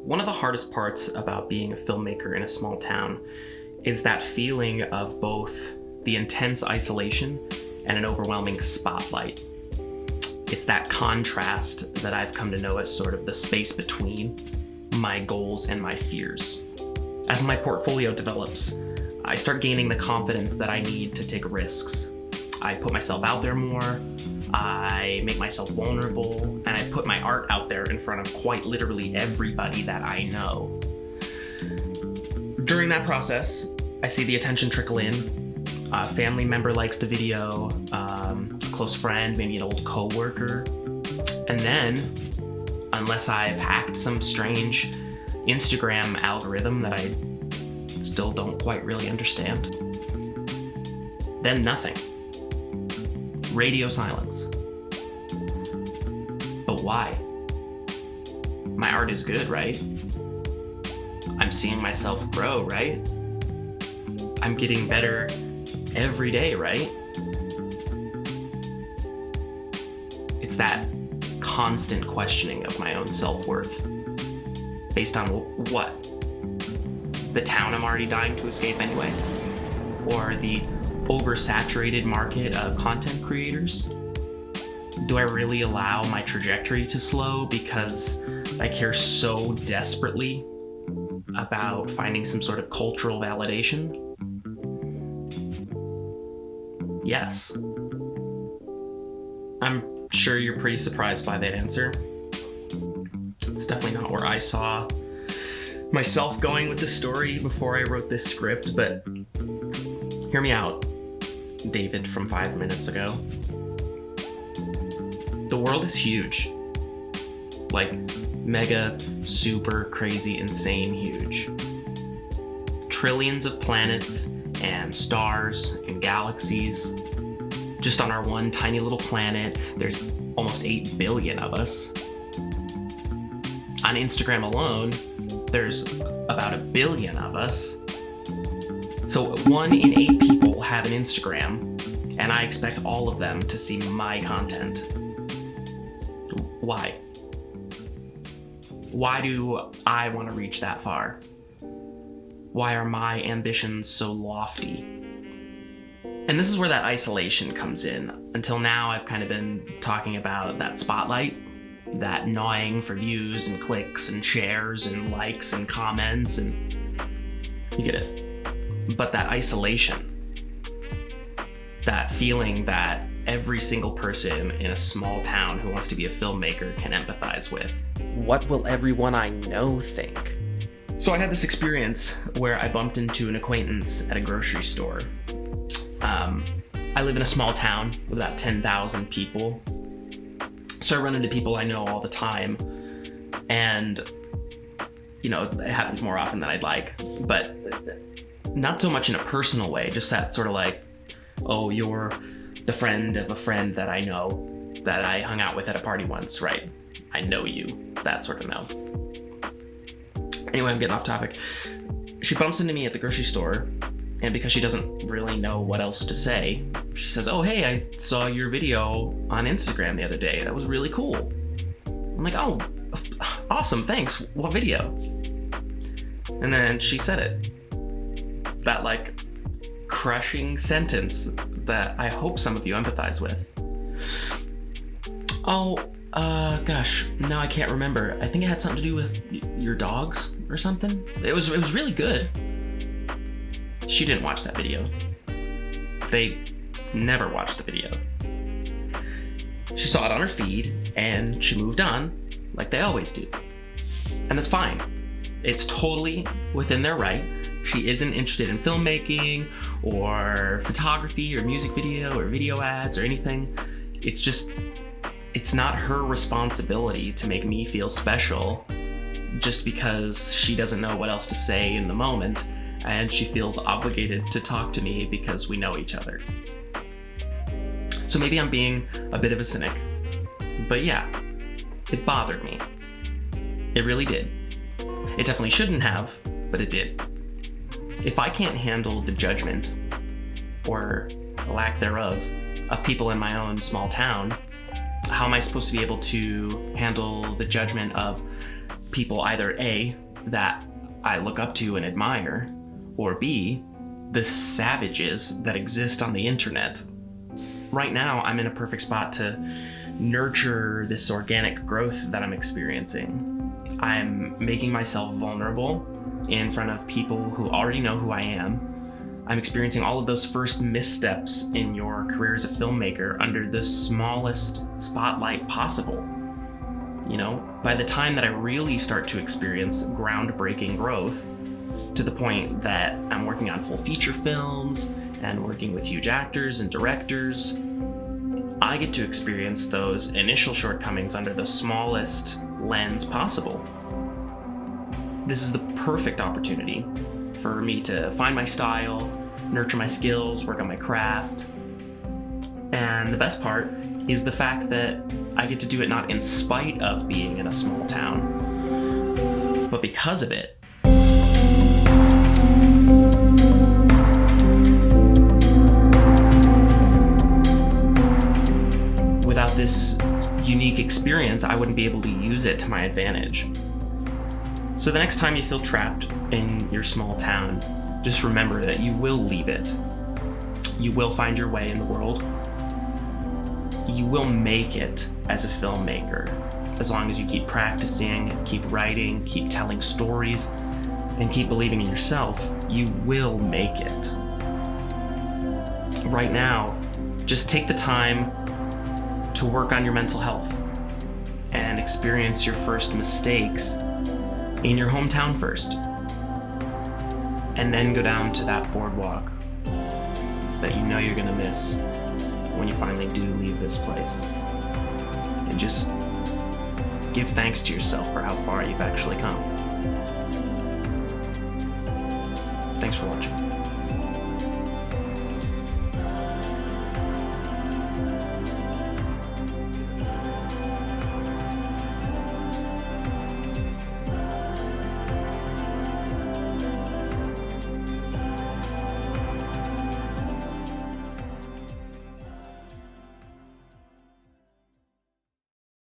One of the hardest parts about being a filmmaker in a small town is that feeling of both the intense isolation and an overwhelming spotlight. It's that contrast that I've come to know as sort of the space between my goals and my fears. As my portfolio develops, I start gaining the confidence that I need to take risks. I put myself out there more, I make myself vulnerable, and I put my art out there in front of quite literally everybody that I know. During that process, I see the attention trickle in. A family member likes the video, a close friend, maybe an old coworker. And then, unless I've hacked some strange Instagram algorithm that I still don't quite really understand, then nothing. Radio silence. But why? My art is good, right? I'm seeing myself grow, right? I'm getting better every day, right? It's that constant questioning of my own self-worth. Based on what? The town I'm already dying to escape anyway? Or the oversaturated market of content creators? Do I really allow my trajectory to slow because I care so desperately about finding some sort of cultural validation? Yes. I'm sure you're pretty surprised by that answer. It's definitely not where I saw myself going with the story before I wrote this script, but hear me out, David from 5 minutes ago. The world is huge. Like, mega, super, crazy, insane huge. Trillions of planets and stars and galaxies. Just on our one tiny little planet, there's almost 8 billion of us. On Instagram alone, there's about 1 billion of us. So 1 in 8 people have an Instagram, and I expect all of them to see my content. Why? Why do I want to reach that far? Why are my ambitions so lofty? And this is where that isolation comes in. Until now, I've kind of been talking about that spotlight, that gnawing for views and clicks and shares and likes and comments, and you get it. But that isolation, that feeling that every single person in a small town who wants to be a filmmaker can empathize with. What will everyone I know think? So I had this experience where I bumped into an acquaintance at a grocery store. I live in a small town with about 10,000 people. So I run into people I know all the time. And, you know, it happens more often than I'd like. But not so much in a personal way, just that sort of like, oh, you're the friend of a friend that I know that I hung out with at a party once, right? I know you, that sort of know. Anyway, I'm getting off topic. She bumps into me at the grocery store, and because she doesn't really know what else to say, she says, oh, hey, I saw your video on Instagram the other day. That was really cool. I'm like, oh, awesome, thanks. What video? And then she said it. That, like, crushing sentence that I hope some of you empathize with. Oh, gosh, no, I can't remember. I think it had something to do with your dogs or something. It was really good. She didn't watch that video. They never watched the video. She saw it on her feed and she moved on like they always do. And that's fine. It's totally within their right. She isn't interested in filmmaking or photography or music video or video ads or anything. It's not her responsibility to make me feel special just because she doesn't know what else to say in the moment and she feels obligated to talk to me because we know each other. So maybe I'm being a bit of a cynic, but yeah, it bothered me. It really did. It definitely shouldn't have, but it did. If I can't handle the judgment, or lack thereof, of people in my own small town, How am I supposed to be able to handle the judgment of people, either A, that I look up to and admire, or B, the savages that exist on the internet? Right now, I'm in a perfect spot to nurture this organic growth that I'm experiencing. I'm making myself vulnerable in front of people who already know who I am. I'm experiencing all of those first missteps in your career as a filmmaker under the smallest spotlight possible. You know, by the time that I really start to experience groundbreaking growth, to the point that I'm working on full feature films and working with huge actors and directors, I get to experience those initial shortcomings under the smallest lens possible. This is the perfect opportunity for me to find my style, nurture my skills, work on my craft. And the best part is the fact that I get to do it not in spite of being in a small town, but because of it. Without this unique experience, I wouldn't be able to use it to my advantage. So the next time you feel trapped in your small town, just remember that you will leave it. You will find your way in the world. You will make it as a filmmaker, as long as you keep practicing, keep writing, keep telling stories, and keep believing in yourself. You will make it. Right now, just take the time to work on your mental health and experience your first mistakes in your hometown first, and then go down to that boardwalk that you know you're gonna miss when you finally do leave this place, and just give thanks to yourself for how far you've actually come. Thanks for watching.